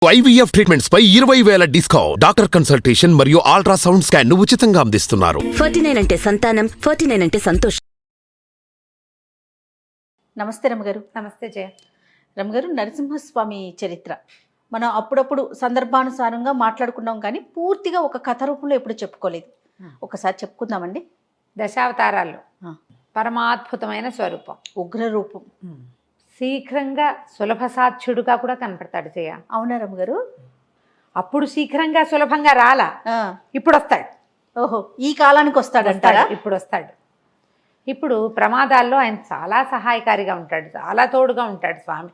IVF treatments పై 20,000 discount. Doctor consultation మరియు ultrasound scan ను ఉచితంగా అందిస్తున్నారు. 49 అంటే సంతానం, 49 అంటే సంతోషం. నమస్తే రమగారు. నమస్తే జయ. రమగారు, నరసింహస్వామి చరిత్ర మనం అప్పుడప్పుడు సందర్భానుసారంగా మాట్లాడుకున్నాం, కానీ పూర్తిగా ఒక కథ రూపంలో ఎప్పుడు చెప్పుకోలేదు. ఒకసారి చెప్పుకుందామండి. దశావతారాల్లో పరమాద్భుతమైన స్వరూపం, ఉగ్ర రూపం. శీఘ్రంగా సులభ సాధ్యుడుగా కూడా కనపడతాడు జయ. అవునా రమగారు? అప్పుడు శీఘ్రంగా సులభంగా రాలా, ఇప్పుడు వస్తాడు. ఓహో, ఈ కాలానికి వస్తాడంటారా? ఇప్పుడు వస్తాడు. ఇప్పుడు ప్రమాదాల్లో ఆయన చాలా సహాయకారిగా ఉంటాడు, చాలా తోడుగా ఉంటాడు స్వామి.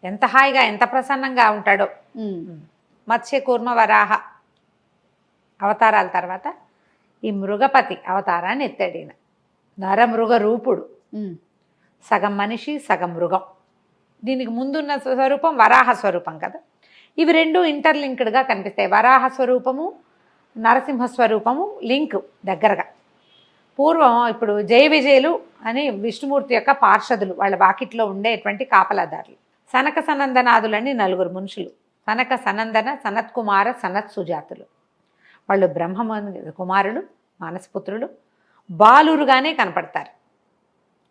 ఎంత హాయిగా, ఎంత ప్రసన్నంగా ఉంటాడో. మత్స్య కూర్మ వరాహ అవతారాల తర్వాత ఈ మృగపతి అవతారాన్ని ఎత్తాడు ఈయన. నరమృగ రూపుడు, సగం మనిషి సగం మృగం. దీనికి ముందున్న స్వరూపం వరాహ స్వరూపం కదా. ఇవి రెండు ఇంటర్లింక్డ్గా కనిపిస్తాయి. వరాహ స్వరూపము, నరసింహ స్వరూపము లింక్ దగ్గరగా. పూర్వం ఇప్పుడు జయ విజయులు అని విష్ణుమూర్తి యొక్క పార్షదులు, వాళ్ళ వాకిట్లో ఉండేటువంటి కాపలాదారులు. సనక సనందనాదులని నలుగురు మనుషులు. సనక సనందన సనత్కుమార సనత్ సుజాతులు. వాళ్ళు బ్రహ్మ కుమారులు, మానసపుత్రులు. బాలురుగానే కనపడతారు.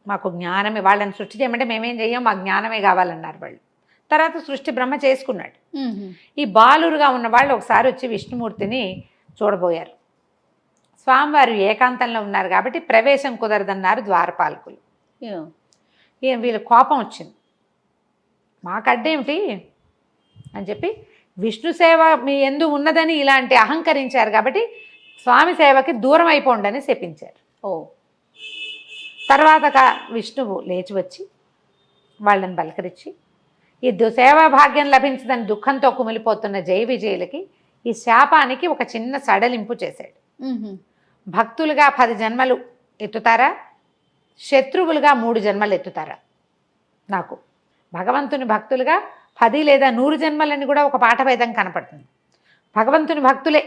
మాకు జ్ఞానమే, వాళ్ళని సృష్టి చేయమంటే మేమేం చెయ్యం, మాకు జ్ఞానమే కావాలన్నారు వాళ్ళు. తర్వాత సృష్టి బ్రహ్మ చేసుకున్నాడు. ఈ బాలురుగా ఉన్న వాళ్ళు ఒకసారి వచ్చి విష్ణుమూర్తిని చూడబోయారు. స్వామివారు ఏకాంతంలో ఉన్నారు కాబట్టి ప్రవేశం కుదరదన్నారు ద్వారపాలకులు. వీళ్ళ కోపం వచ్చింది, మాకు అడ్డేమిటి అని చెప్పి విష్ణు సేవ మీ ఎందు ఉన్నదని ఇలాంటి అహంకరించారు కాబట్టి స్వామి సేవకి దూరం అయిపోండి అని శపించారు. తర్వాత విష్ణువు లేచి వచ్చి వాళ్ళని బలకరించి ఈ సేవా భాగ్యం లభించదని దుఃఖంతో కుమిలిపోతున్న జయ విజయులకి ఈ శాపానికి ఒక చిన్న సడలింపు చేశాడు. భక్తులుగా 10 జన్మలు ఎత్తుతారా, శత్రువులుగా 3 జన్మలు ఎత్తుతారా? నాకు భగవంతుని భక్తులుగా 10 లేదా 100 జన్మలని కూడా ఒక పాఠభేదం కనపడుతుంది. భగవంతుని భక్తులే,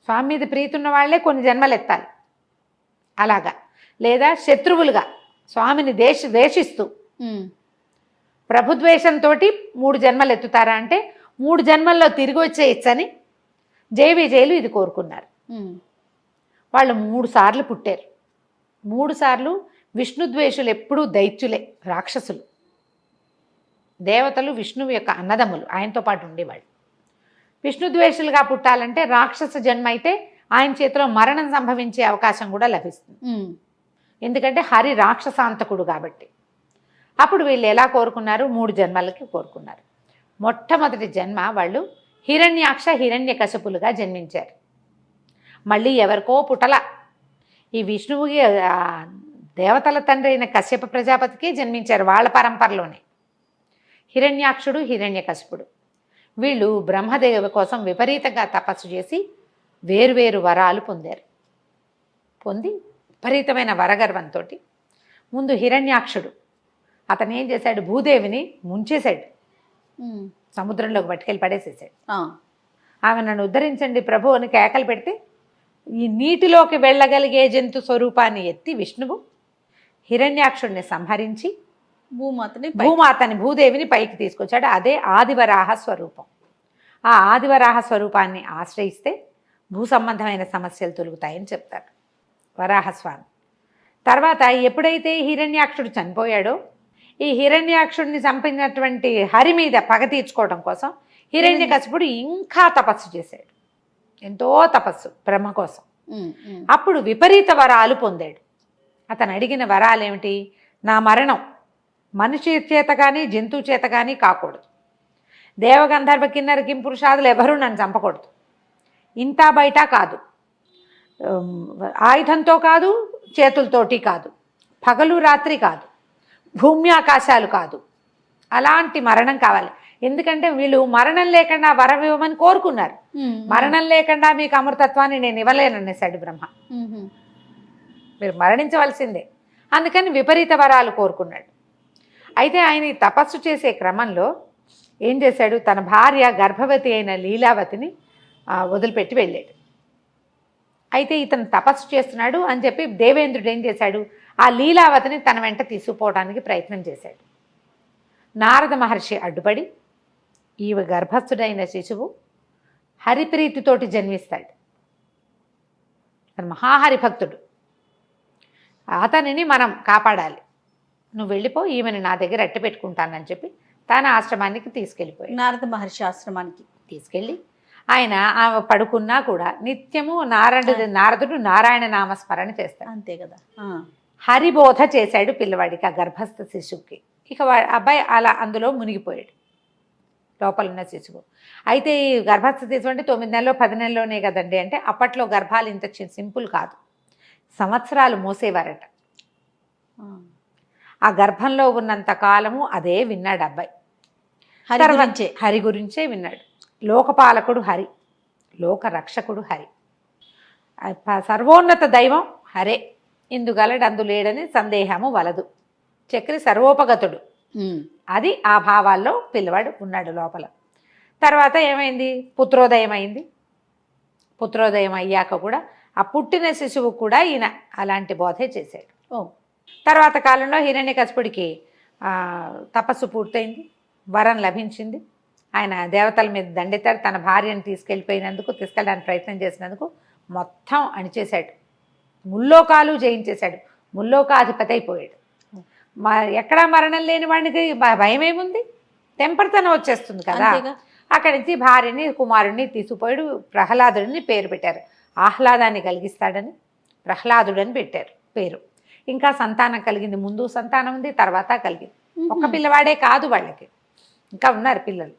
స్వామి మీద ప్రీతి ఉన్న వాళ్ళే కొన్ని జన్మలు ఎత్తాలి అలాగా. లేదా శత్రువులుగా స్వామిని ద్వేషిస్తూ ప్రభుద్వేషంతో 3 జన్మలు ఎత్తుతారా అంటే 3 జన్మల్లో తిరిగి వచ్చేయచ్చని జయ విజయులు ఇది కోరుకున్నారు. వాళ్ళు 3 సార్లు పుట్టారు. 3 సార్లు విష్ణుద్వేషులు ఎప్పుడూ దైత్యులే, రాక్షసులు. దేవతలు విష్ణువు యొక్క అన్నదమ్ములు, ఆయనతో పాటు ఉండేవాళ్ళు. విష్ణుద్వేషులుగా పుట్టాలంటే రాక్షస జన్మ అయితే ఆయన చేతిలో మరణం సంభవించే అవకాశం కూడా లభిస్తుంది. ఎందుకంటే హరి రాక్షసాంతకుడు కాబట్టి. అప్పుడు వీళ్ళు ఎలా కోరుకున్నారు? 3 జన్మలకి కోరుకున్నారు. మొట్టమొదటి జన్మ వాళ్ళు హిరణ్యాక్ష హిరణ్యకశపులుగా జన్మించారు. మళ్ళీ ఎవరికో పుటల, ఈ విష్ణువుకి దేవతల తండ్రి అయిన కశ్యప ప్రజాపతికి జన్మించారు. వాళ్ళ పరంపరలోనే హిరణ్యాక్షుడు, హిరణ్యకశపుడు. వీళ్ళు బ్రహ్మదేవ కోసం విపరీతంగా తపస్సు చేసి వేరువేరు వరాలు పొందారు. పొంది విపరీతమైన వరగర్వంతో ముందు హిరణ్యాక్షుడు అతను ఏం చేశాడు? భూదేవిని ముంచేశాడు, సముద్రంలోకి పట్టుకెళ్ళి పడేసేసాడు. ఆమె నన్ను ఉద్ధరించండి ప్రభు అని కేకలు పెడితే ఈ నీటిలోకి వెళ్ళగలిగే జంతు స్వరూపాన్ని ఎత్తి విష్ణువు హిరణ్యాక్షుడిని సంహరించి భూమాతని భూదేవిని పైకి తీసుకొచ్చాడు. అదే ఆదివరాహ స్వరూపం. ఆ ఆదివరాహ స్వరూపాన్ని ఆశ్రయిస్తే భూ సంబంధమైన సమస్యలు తొలుగుతాయని చెప్తారు వరాహస్వామి. తర్వాత ఎప్పుడైతే హిరణ్యాక్షుడు చనిపోయాడో, ఈ హిరణ్యాక్షుడిని చంపినటువంటి హరి మీద పగ తీర్చుకోవడం కోసం హిరణ్యకశిపుడు ఇంకా తపస్సు చేశాడు. ఎంతో తపస్సు బ్రహ్మ కోసం. అప్పుడు విపరీత వరాలు పొందాడు. అతను అడిగిన వరాలు ఏమిటి? నా మరణం మనిషి చేత కానీ జంతువు చేత కానీ కాకూడదు. దేవగంధర్వ కిన్నర కింపురుషాదులు ఎవరూ నన్ను చంపకూడదు. ఇంత బయట కాదు, ఆయుధంతో కాదు, చేతులతోటి కాదు, పగలు రాత్రి కాదు, భూమి ఆకాశాలు కాదు. అలాంటి మరణం కావాలి. ఎందుకంటే వీళ్ళు మరణం లేకుండా వరం ఇవ్వమని కోరుకున్నారు. మరణం లేకుండా మీకు అమృతత్వాన్ని నేను ఇవ్వలేననేసాడు బ్రహ్మ. మీరు మరణించవలసిందే. అందుకని విపరీత వరాలు కోరుకున్నాడు. అయితే ఆయన తపస్సు చేసే క్రమంలో ఏం చేశాడు? తన భార్య గర్భవతి అయిన లీలావతిని వదిలిపెట్టి వెళ్ళాడు. అయితే ఇతను తపస్సు చేస్తున్నాడు అని చెప్పి దేవేంద్రుడు ఏం చేశాడు? ఆ లీలావతిని తన వెంట తీసుకుపోవడానికి ప్రయత్నం చేశాడు. నారద మహర్షి అడ్డుపడి ఈ గర్భస్థుడైన శిశువు హరిప్రీతితోటి జన్మిస్తాడు. అతను మహాహరిభక్తుడు. అతనిని మనం కాపాడాలి, నువ్వు వెళ్ళిపో, ఈమెను నా దగ్గర అట్టి పెట్టుకుంటానని చెప్పి తన ఆశ్రమానికి తీసుకెళ్ళిపోయాడు. నారద మహర్షి ఆశ్రమానికి తీసుకెళ్ళి ఆయన ఆమె పడుకున్నా కూడా నిత్యము నారదుడు నారాయణ నామస్మరణ చేస్తాడు. అంతే కదా. హరిబోధ చేశాడు పిల్లవాడికి, ఆ గర్భస్థ శిశువుకి. ఇక అబ్బాయి అలా అందులో మునిగిపోయాడు, లోపల ఉన్న శిశువు. అయితే ఈ గర్భస్థ శిశువు అంటే 9 నెలలో 10 నెలలోనే కదండి అంటే, అప్పట్లో గర్భాలు ఇంత సింపుల్ కాదు, సంవత్సరాలు మోసేవారట. ఆ గర్భంలో ఉన్నంత కాలము అదే విన్నాడు అబ్బాయి. హరి గురించే విన్నాడు. లోకపాలకుడు హరి, లోక రక్షకుడు హరి, సర్వోన్నత దైవం హరే, ఇందుగలడు అందు లేడని సందేహము వలదు, చక్రి సర్వోపగతుడు. అది ఆ భావాల్లో పిల్లవాడు ఉన్నాడు లోపల. తర్వాత ఏమైంది, పుత్రోదయం అయింది. పుత్రోదయం అయ్యాక కూడా ఆ పుట్టిన శిశువు కూడా ఈయన అలాంటి బోధే చేశాడు. తర్వాత కాలంలో హిరణ్యకశిపుడికి తపస్సు పూర్తయింది, వరం లభించింది. ఆయన దేవతల మీద దండెత్తాడు. తన భార్యను తీసుకెళ్ళడానికి ప్రయత్నం చేసినందుకు మొత్తం అణిచేశాడు, ముల్లోకాలు జయించేశాడు, ముల్లోకాధిపతి అయిపోయాడు. ఎక్కడా మరణం లేని వాడికి భయం ఏముంది, తెంపరితనం వచ్చేస్తుంది కదా. అక్కడి నుంచి భార్యని కుమారుడిని తీసుకుపోయాడు. ప్రహ్లాదుడిని పేరు పెట్టారు, ఆహ్లాదాన్ని కలిగిస్తాడని ప్రహ్లాదుడని పెట్టారు పేరు. ఇంకా సంతానం కలిగింది, ముందు సంతానం ఉంది, తర్వాత కలిగింది. ఒక్క పిల్లవాడే కాదు, వాళ్ళకి ఇంకా ఉన్నారు పిల్లలు.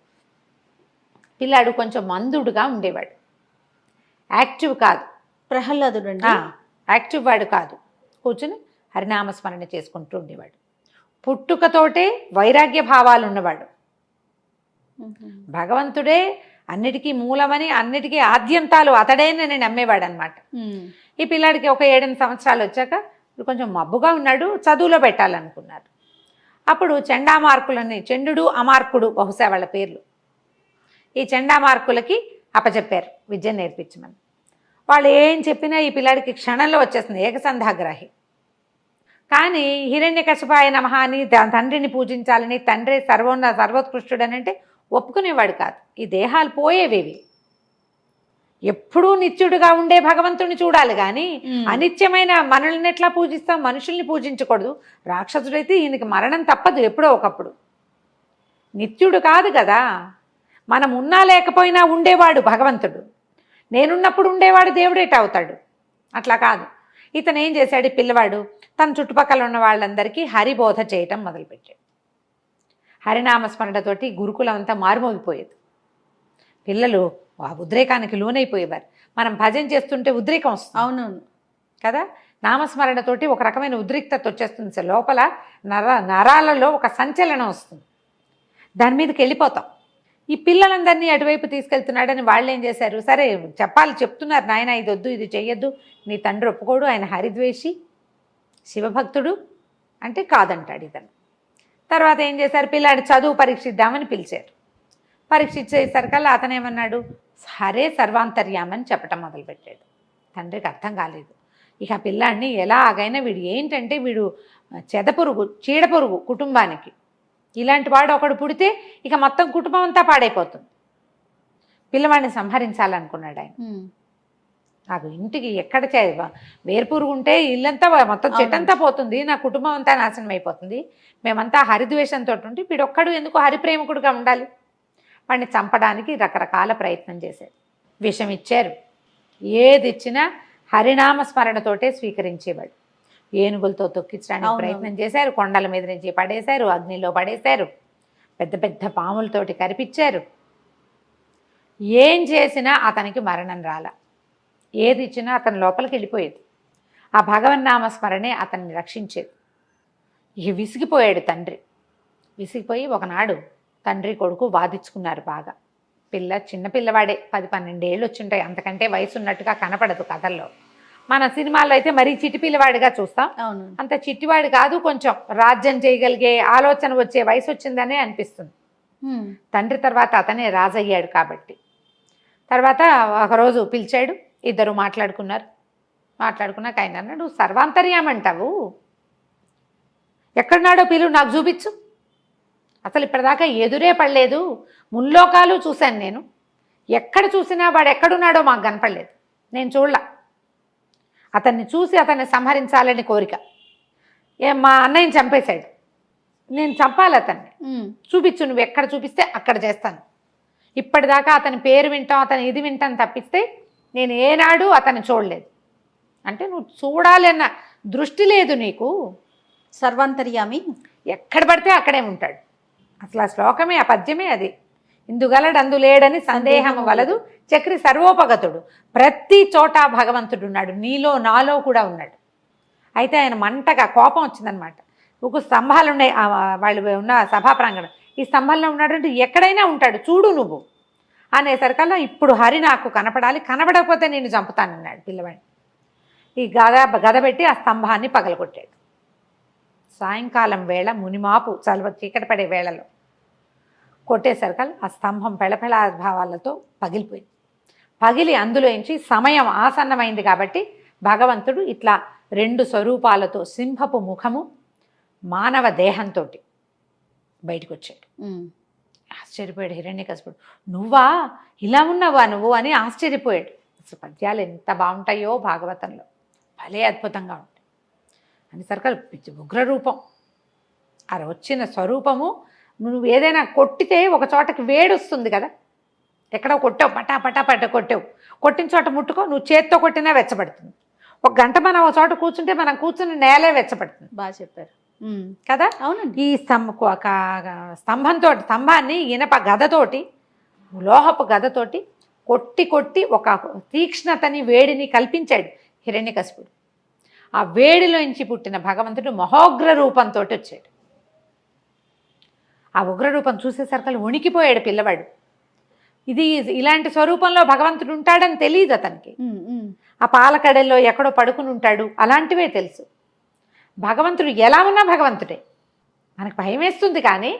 పిల్లాడు కొంచెం మందుడుగా ఉండేవాడు, యాక్టివ్ కాదు. ప్రహ్లాదుడు యాక్టివ్ వాడు కాదు, కూర్చుని హరినామస్మరణ చేసుకుంటూ ఉండేవాడు. పుట్టుకతోటే వైరాగ్య భావాలు ఉన్నవాడు. భగవంతుడే అన్నిటికీ మూలమని, అన్నిటికీ ఆద్యంతాలు అతడేనని నమ్మేవాడు అనమాట. ఈ పిల్లాడికి ఒక 7-8 సంవత్సరాలు వచ్చాక కొంచెం మబ్బుగా ఉన్నాడు, చదువులో పెట్టాలనుకున్నారు. అప్పుడు చండామార్కులని, చండు అమార్కుడు బహుశా వాళ్ళ పేర్లు, ఈ చండామార్కులకి అప్పచెప్పారు విద్య నేర్పించమని. వాళ్ళు ఏం చెప్పినా ఈ పిల్లాడికి క్షణంలో వచ్చేస్తుంది, ఏకసంధాగ్రాహి. కానీ హిరణ్యకశిపాయ నమః అని తండ్రిని పూజించాలని, తండ్రి సర్వోత్కృష్టుడని అంటే ఒప్పుకునేవాడు కాదు. ఈ దేహాలు పోయేవేవి, ఎప్పుడూ నిత్యుడుగా ఉండే భగవంతుడిని చూడాలి కానీ అనిత్యమైన మనల్ని ఎట్లా పూజిస్తాం, మనుషుల్ని పూజించకూడదు. రాక్షసుడైతే ఈయనకి మరణం తప్పదు ఎప్పుడో ఒకప్పుడు, నిత్యుడు కాదు కదా. మనం ఉన్నా లేకపోయినా ఉండేవాడు భగవంతుడు, నేనున్నప్పుడు ఉండేవాడు దేవుడేట అవుతాడు, అట్లా కాదు. ఇతను ఏం చేశాడు, పిల్లవాడు తన చుట్టుపక్కల ఉన్న వాళ్ళందరికీ హరిబోధ చేయటం మొదలుపెట్టాడు. హరినామస్మరణతోటి గురుకులం అంతా మారుమోగిపోయేది. పిల్లలు ఆ ఉద్రేకానికి లోనైపోయేవారు. మనం భజన చేస్తుంటే ఉద్రేకం వస్తుంది, అవునవును కదా. నామస్మరణతోటి ఒక రకమైన ఉద్రిక్తత వచ్చేస్తుంది, లోపల నరాలలో ఒక సంచలనం వస్తుంది, దాని మీదకి వెళ్ళిపోతాం. ఈ పిల్లలందరినీ అటువైపు తీసుకెళ్తున్నాడని వాళ్ళు ఏం చేశారు, సరే చెప్తున్నారు, నాయన ఇది వద్దు, ఇది చెయ్యొద్దు, నీ తండ్రి ఒప్పుకోడు, ఆయన హరిద్వేషి శివభక్తుడు అంటే కాదంటాడు ఇతను. తర్వాత ఏం చేశారు, పిల్లాడి చదువు పరీక్షిద్దామని పిలిచారు. పరీక్షించేసరికల్లా అతను ఏమన్నాడు, హరే సర్వాంతర్యామని చెప్పటం మొదలుపెట్టాడు. తండ్రికి అర్థం కాలేదు. ఇక పిల్లాడిని ఎలాగైనా, వీడు ఏంటంటే వీడు చెదపురుగు, చీడపురుగు కుటుంబానికి, ఇలాంటి వాడు ఒకడు పుడితే ఇక మొత్తం కుటుంబం అంతా పాడైపోతుంది. పిల్లవాడిని సంహరించాలనుకున్నాడు ఆయన. నాకు ఇంటికి ఎక్కడ వేర్పురుగు ఉంటే ఇల్లంతా మొత్తం చెట్టంతా పోతుంది, నా కుటుంబం అంతా నాశనం అయిపోతుంది, మేమంతా హరిద్వేషంతో ఉంటే వీడొక్కడు ఎందుకు హరిప్రేమికుడుగా ఉండాలి. వాడిని చంపడానికి రకరకాల ప్రయత్నం చేశారు, విషం ఇచ్చారు, ఏది ఇచ్చినా హరినామస్మరణతోటే స్వీకరించేవాడు. ఏనుగులతో తొక్కించడానికి ప్రయత్నం చేశారు, కొండల మీద నుంచి పడేశారు, అగ్నిలో పడేశారు, పెద్ద పెద్ద పాములతోటి కరిపించారు. ఏం చేసినా అతనికి మరణం రాల, ఏది ఇచ్చినా అతని లోపలికి వెళ్ళిపోయేది. ఆ భగవన్నామస్మరణే అతన్ని రక్షించేది. ఇక విసిగిపోయాడు తండ్రి. విసిగిపోయి ఒకనాడు తండ్రి కొడుకు వాదించుకున్నారు బాగా. చిన్న పిల్లవాడే, 10-12 ఏళ్ళు వచ్చింటాయి, అంతకంటే వయసు ఉన్నట్టుగా కనపడదు కథల్లో. మన సినిమాల్లో అయితే మరీ చిట్టి పిల్లవాడిగా చూస్తాం, అంత చిట్టివాడు కాదు, కొంచెం రాజ్యం చేయగలిగే ఆలోచన వచ్చే వయసు వచ్చిందనే అనిపిస్తుంది. తండ్రి తర్వాత అతనే రాజయ్యాడు కాబట్టి. తర్వాత ఒకరోజు పిలిచాడు, ఇద్దరు మాట్లాడుకున్నారు. మాట్లాడుకున్నాక ఆయన అన్నాడు, సర్వాంతర్యామంటావు, ఎక్కడున్నాడో పిలువు, నాకు చూపించు అసలు ఇప్పటిదాకా ఎదురే పడలేదు, ముల్లోకాలు చూశాను నేను, ఎక్కడ చూసినా వాడు ఎక్కడున్నాడో మాకు కనపడలేదు, నేను చూడలా. అతన్ని చూసి అతన్ని సంహరించాలని కోరిక. మా అన్నయ్యని చంపేశాడు, నేను చంపాలి అతన్ని, చూపించు, నువ్వు ఎక్కడ చూపిస్తే అక్కడ చేస్తాను. ఇప్పటిదాకా అతని పేరు వింటాం, అతని ఇది వింటాను తప్పిస్తే నేను ఏనాడు అతన్ని చూడలేదు. అంటే నువ్వు చూడాలి అన్న దృష్టి లేదు నీకు. సర్వాంతర్యామి, ఎక్కడ పడితే అక్కడే ఉంటాడు. అసలు ఆ శ్లోకమే, ఆ పద్యమే అది. ఇందుగలడు అందులేడని సందేహం వలదు చక్రి సర్వోపగతుడు. ప్రతి చోట భగవంతుడు ఉన్నాడు, నీలో నాలో కూడా ఉన్నాడు. అయితే ఆయన మంటగా కోపం వచ్చిందనమాట. ఒక స్తంభాలు ఉన్నాయి, వాళ్ళు ఉన్న సభా ప్రాంగణం, ఈ స్తంభంలో ఉన్నాడు అంటే ఎక్కడైనా ఉంటాడు, చూడు నువ్వు అనేసరికల్లా ఇప్పుడు హరి నాకు కనపడాలి, కనపడకపోతే నేను చంపుతానన్నాడు పిల్లవాడిని. ఈ గద పెట్టి ఆ స్తంభాన్ని పగలగొట్టాడు. సాయంకాలం వేళ మునిమాపు చలువ చీకటి పడే వేళలో కొట్టేసరికల్లా ఆ స్తంభం పెళపెళ భావాలతో పగిలిపోయింది. పగిలి అందులోంచి సమయం ఆసన్నమైంది కాబట్టి భగవంతుడు ఇట్లా 2 స్వరూపాలతో, సింహపు ముఖము, మానవ దేహంతో బయటకు వచ్చాడు. ఆశ్చర్యపోయాడు హిరణ్యకశిపుడు. నువ్వా, ఇలా ఉన్నావా నువ్వు అని ఆశ్చర్యపోయాడు. అసలు పద్యాలు ఎంత బాగుంటాయో భాగవతంలో, భలే అద్భుతంగా ఉంటాయి. అనేసరికల్ ఉగ్రరూపం, అది వచ్చిన స్వరూపము. నువ్వు ఏదైనా కొట్టితే ఒక చోటకి వేడి వస్తుంది కదా, ఎక్కడో కొట్టావు, పటా పటా పట్ట కొట్టావు, కొట్టిన చోట ముట్టుకో, నువ్వు చేత్తో కొట్టినా వెచ్చబడుతుంది. ఒక గంట మనం ఒక చోట కూర్చుంటే మనం కూర్చుని నేలే వెచ్చబడుతుంది. బాగా చెప్పారు కదా. అవునండి. ఈ స్తంభాన్ని ఇనప గదతోటి, లోహపు గదతోటి కొట్టి కొట్టి ఒక తీక్ష్ణతని, వేడిని కల్పించాడు హిరణ్యకశిపుడు. ఆ వేడిలోంచి పుట్టిన భగవంతుడు మహోగ్ర రూపంతో వచ్చాడు. ఆ ఉగ్రరూపం చూసేసరికి వణికిపోయాడు పిల్లవాడు. ఇది ఇలాంటి స్వరూపంలో భగవంతుడు ఉంటాడని తెలియదు అతనికి. ఆ పాలకడల్లో ఎక్కడో పడుకుని ఉంటాడు, అలాంటివే తెలుసు. భగవంతుడు ఎలా ఉన్నా భగవంతుడే. మనకు భయం వేస్తుంది కానీ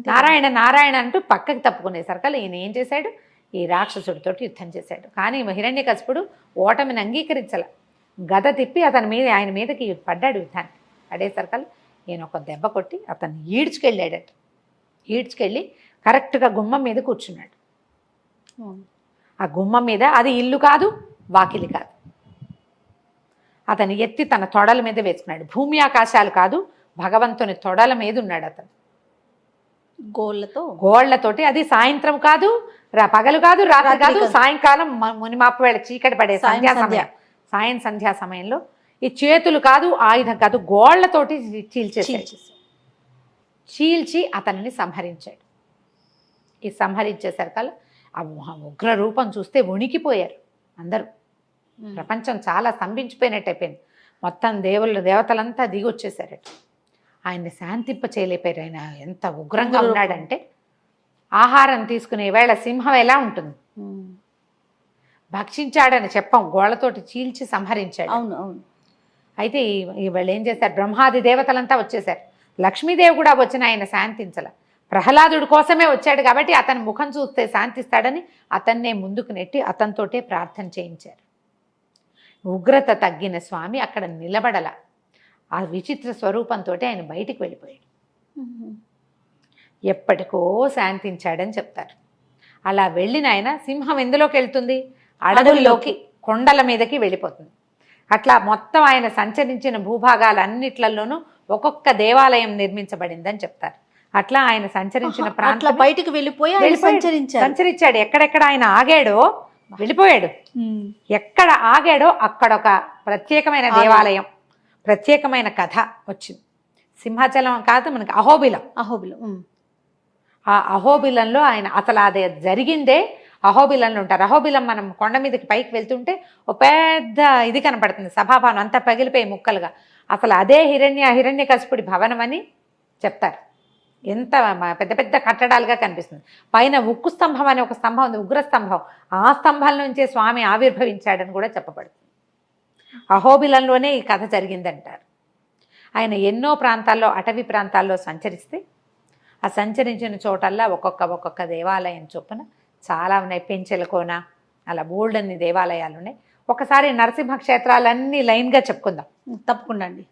నారాయణ నారాయణ అంటూ పక్కకి తప్పుకునేసరికి ఈయన ఏం చేశాడు, ఈ రాక్షసుడితో యుద్ధం చేశాడు. కానీ హిరణ్యకశిపుడు ఓటమిని అంగీకరించాల. గద తిప్పి ఆయన మీదకి పడ్డాడు యుద్ధాన్ని. పడేసరికి ఈయన ఒక దెబ్బ కొట్టి అతన్ని ఈడ్చుకెళ్ళాడట. ఈడ్చుకెళ్ళి కరెక్ట్గా గుమ్మం మీద కూర్చున్నాడు. ఆ గుమ్మం మీద, అది ఇల్లు కాదు, వాకిలి కాదు, అతను ఎత్తి తన తొడల మీద వేసుకున్నాడు. భూమి ఆకాశాలు కాదు, భగవంతుని తొడల మీద ఉన్నాడు అతను, గోళ్లతోటి. అది సాయంత్రం కాదు, పగలు కాదు, రాత్రి కాదు, సాయంకాలం మునిమాపు వేళ చీకటి పడే సంధ్యా సమయంలో. ఈ చేతులు కాదు, ఆయుధం కాదు, గోళ్లతోటి చీల్చి అతన్ని సంహరించాడు. ఈ సంహరించేసరికల్లా ఆ ఉగ్ర రూపం చూస్తే వణికిపోయారు అందరూ. ప్రపంచం చాలా స్తంభించిపోయినట్టు అయిపోయింది. మొత్తం దేవతలంతా దిగి వచ్చేసారట. ఆయన్ని శాంతింప చేయలేపారు. ఆయన ఎంత ఉగ్రంగా ఉన్నాడంటే, ఆహారం తీసుకునే వేళ సింహం ఎలా ఉంటుంది, భక్షించాడని చెప్పం, గోళ్లతోటి చీల్చి సంహరించాడు. అవును అవును. అయితే వాళ్ళు ఏం చేశారు, బ్రహ్మాది దేవతలంతా వచ్చేసారు. లక్ష్మీదేవి కూడా వచ్చిన ఆయన శాంతించాల. ప్రహ్లాదుడి కోసమే వచ్చాడు కాబట్టి అతని ముఖం చూస్తే శాంతిస్తాడని అతన్నే ముందుకు నెట్టి అతనితోటే ప్రార్థన చేయించారు. ఉగ్రత తగ్గిన స్వామి అక్కడ నిలబడల. ఆ విచిత్ర స్వరూపంతో ఆయన బయటికి వెళ్ళిపోయాడు. ఎప్పటికో శాంతించాడని చెప్తారు. అలా వెళ్ళిన ఆయన సింహం ఎందులోకి వెళ్తుంది, అడవుల్లోకి, కొండల మీదకి వెళ్ళిపోతుంది. అట్లా మొత్తం ఆయన సంచరించిన భూభాగాలన్నిట్లలోనూ ఒక్కొక్క దేవాలయం నిర్మించబడిందని చెప్తారు. అట్లా ఆయన సంచరించిన ప్రాంతం బయటికి వెళ్ళిపోయి సంచరించాడు. ఎక్కడెక్కడ ఆయన ఆగాడో వెళ్ళిపోయాడు. ఎక్కడ ఆగాడో అక్కడ ఒక ప్రత్యేకమైన దేవాలయం, ప్రత్యేకమైన కథ వచ్చింది. సింహాచలం కాదు, మనకి అహోబిలం. ఆ అహోబిలంలో ఆయన అసలు అదే జరిగిందే అహోబిలంలో ఉంటారు. అహోబిలం మనం కొండ మీదకి పైకి వెళ్తుంటే ఒక పెద్ద ఇది కనపడుతుంది, సభాభవనం అంతా పగిలిపోయి ముక్కలుగా. అసలు అదే హిరణ్యకశిపుడి భవనం అని చెప్తారు. ఎంత పెద్ద పెద్ద కట్టడాలుగా కనిపిస్తుంది. పైన ఉక్కు స్తంభం అనే ఒక స్తంభం ఉంది, ఉగ్రస్తంభం. ఆ స్తంభం నుంచే స్వామి ఆవిర్భవించాడని కూడా చెప్పబడుతుంది. అహోబిలంలోనే ఈ కథ జరిగిందంటారు. ఆయన ఎన్నో ప్రాంతాల్లో, అటవీ ప్రాంతాల్లో సంచరిస్తే ఆ సంచరించిన చోటల్లా ఒక్కొక్క దేవాలయం చొప్పున చాలా ఉన్నాయి. పెంచెలకోన అలా బోల్డన్ని దేవాలయాలు ఉన్నాయి. ఒకసారి నరసింహ క్షేత్రాలన్నీ లైన్గా చెప్పుకుందాం. తప్పకుండా అండి.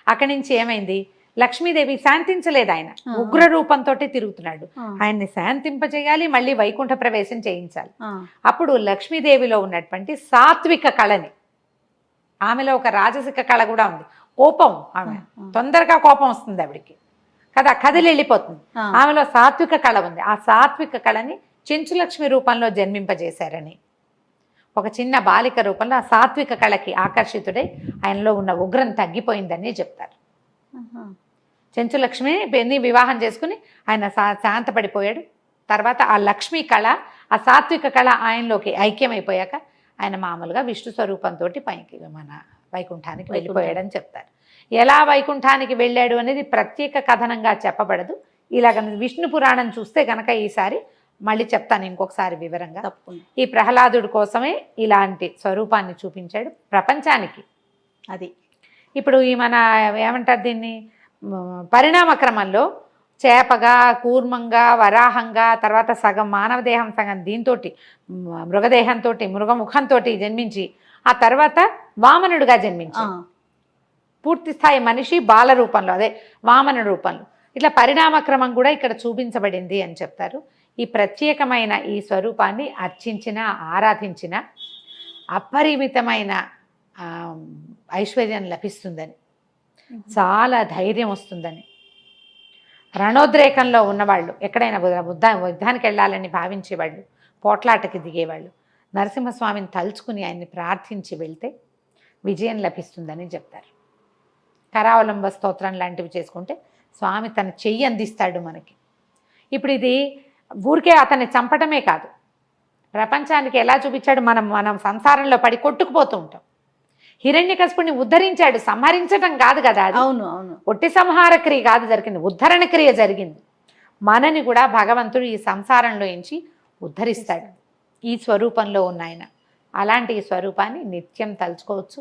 అక్కడి నుంచి ఏమైంది, లక్ష్మీదేవి శాంతించలేదు, ఆయన ఉగ్ర రూపంతో తిరుగుతున్నాడు. ఆయన్ని శాంతింపజేయాలి, మళ్ళీ వైకుంఠ ప్రవేశం చేయించాలి. అప్పుడు లక్ష్మీదేవిలో ఉన్నటువంటి సాత్విక కళని, ఆమెలో ఒక రాజసిక కళ కూడా ఉంది, కోపం, ఆమె తొందరగా కోపం వస్తుంది ఆవిడికి కదా, కదిలి వెళ్ళిపోతుంది. ఆమెలో సాత్విక కళ ఉంది. ఆ సాత్విక కళని చెంచులక్ష్మి రూపంలో జన్మింపజేశారని, ఒక చిన్న బాలిక రూపంలో ఆ సాత్విక కళకి ఆకర్షితుడై ఆయనలో ఉన్న ఉగ్రం తగ్గిపోయిందని చెప్తారు. చెంచులక్ష్మిని వివాహం చేసుకుని ఆయన శాంతపడిపోయాడు. తర్వాత ఆ లక్ష్మీ కళ, ఆ సాత్విక కళ ఆయనలోకి ఐక్యమైపోయాక ఆయన మామూలుగా విష్ణు స్వరూపంతో పైకి మన వైకుంఠానికి వెళ్ళిపోయాడని చెప్తారు. ఎలా వైకుంఠానికి వెళ్ళాడు అనేది ప్రత్యేక కథనంగా చెప్పబడదు. ఇలాగ విష్ణు పురాణం చూస్తే గనక ఈసారి మళ్ళీ చెప్తాను ఇంకొకసారి వివరంగా. ఈ ప్రహ్లాదుడి కోసమే ఇలాంటి స్వరూపాన్ని చూపించాడు ప్రపంచానికి. అది ఇప్పుడు ఈ మన ఏమంటారు దీన్ని, పరిణామ క్రమంలో చేపగా, కూర్మంగా, వరాహంగా, తర్వాత సగం మానవ దేహం, సగం దీంతో మృగదేహంతో, మృగముఖంతో జన్మించి ఆ తర్వాత వామనుడిగా జన్మించి పూర్తి స్థాయి మనిషి బాల రూపంలో, అదే వామన రూపంలో, ఇట్లా పరిణామక్రమం కూడా ఇక్కడ చూపించబడింది అని చెప్తారు. ఈ ప్రత్యేకమైన ఈ స్వరూపాన్ని అర్చించిన, ఆరాధించిన అపరిమితమైన ఐశ్వర్యం లభిస్తుందని, చాలా ధైర్యం వస్తుందని, రణోద్రేకంలో ఉన్నవాళ్ళు, ఎక్కడైనా యుద్ధానికి వెళ్ళాలని భావించేవాళ్ళు, పోట్లాటకి దిగేవాళ్ళు నరసింహస్వామిని తలుచుకుని ఆయన్ని ప్రార్థించి వెళ్తే విజయం లభిస్తుందని చెప్తారు. కరావలంబ స్తోత్రం లాంటివి చేసుకుంటే స్వామి తన చెయ్యి అందిస్తాడు మనకి. ఇప్పుడు ఇది ఊరికే అతన్ని చంపటమే కాదు, ప్రపంచానికి ఎలా చూపించాడు, మనం సంసారంలో పడి కొట్టుకుపోతూ ఉంటాం. హిరణ్యకశిపుని ఉద్ధరించాడు, సంహరించటం కాదు కదా. అవును అవును, ఒట్టి సంహార క్రియ కాదు జరిగింది, ఉద్ధరణ క్రియ జరిగింది. మనని కూడా భగవంతుడు ఈ సంసారంలో నుంచి ఉద్ధరిస్తాడు ఈ స్వరూపంలో ఉన్న ఆయన. అలాంటి ఈ స్వరూపాన్ని నిత్యం తలుచుకోవచ్చు.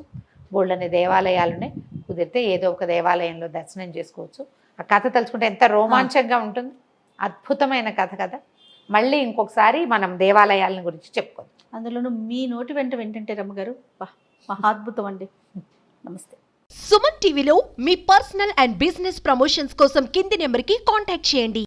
బోళ్ళని దేవాలయాలునే, కుదిరితే ఏదో ఒక దేవాలయంలో దర్శనం చేసుకోవచ్చు. ఆ కథ తలుచుకుంటే ఎంత రోమాంచంగా ఉంటుంది, అద్భుతమైన కథ కదా. మళ్ళీ ఇంకొకసారి మనం దేవాలయాలను గురించి చెప్పుకోవచ్చు. అందులోనూ మీ నోటి వెంట వింటుంటే రమ్మగారు మహాద్భుతం అండి. నమస్తే. సుమన్ టీవీలో మీ పర్సనల్ అండ్ బిజినెస్ ప్రమోషన్స్ కోసం కింది నెంబర్కి కాంటాక్ట్ చేయండి.